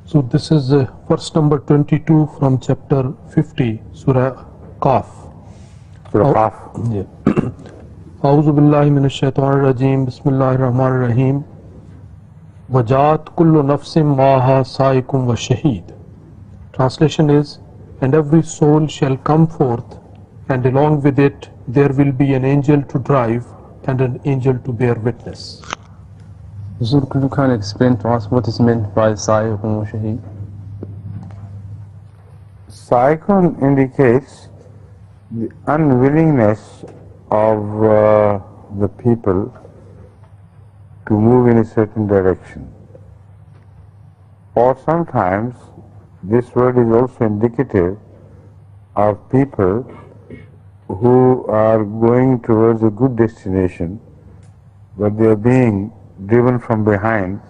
So this is verse number 22 from chapter 50, Surah Qaf. Surah Qaf. Yeah. أعوذ بالله من الشيطان الرجيم بسم الله الرحمن الرحيم وجاءت كل نفس معها سائق وشهيد. Translation is, and every soul shall come forth, and along with it there will be an angel to drive and an angel to bear witness. Could you kind of explain to us what is meant by Sayequn wa Shaheed? Sayequn indicates the unwillingness of the people to move in a certain direction. Or sometimes this word is also indicative of people who are going towards a good destination, but they are being driven from behind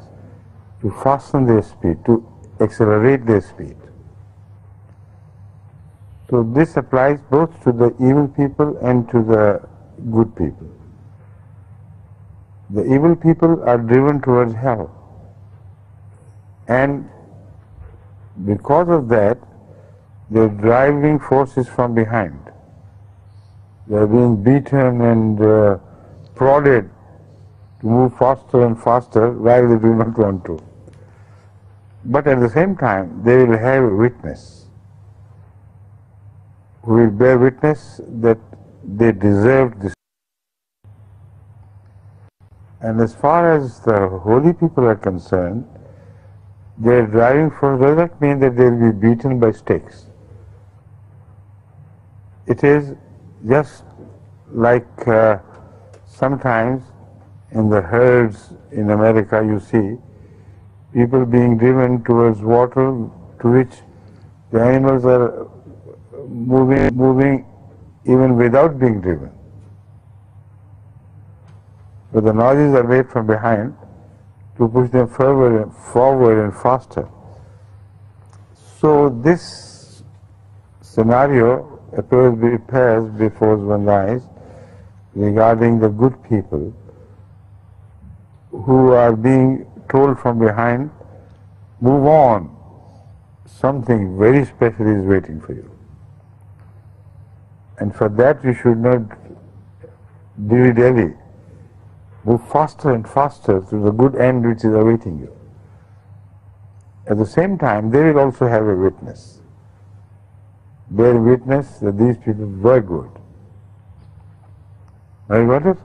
to fasten their speed, to accelerate their speed. So this applies both to the evil people and to the good people. The evil people are driven towards hell, and because of that, their driving force is from behind. They are being beaten and prodded to move faster and faster while they do not want to. But at the same time, they will have a witness who will bear witness that they deserved this. And as far as the holy people are concerned, their driving force does not mean that they will be beaten by sticks. It is just like sometimes in the herds in America you see people being driven towards water to which the animals are moving even without being driven. But the noises are made from behind to push them forward and faster. So this scenario appears before one's eyes regarding the good people who are being told from behind, move on, something very special is waiting for you. And for that you should not dilly-dally. Move faster and faster to the good end which is awaiting you. At the same time, they will also have a witness. Bear witness that these people were good. Have you got it?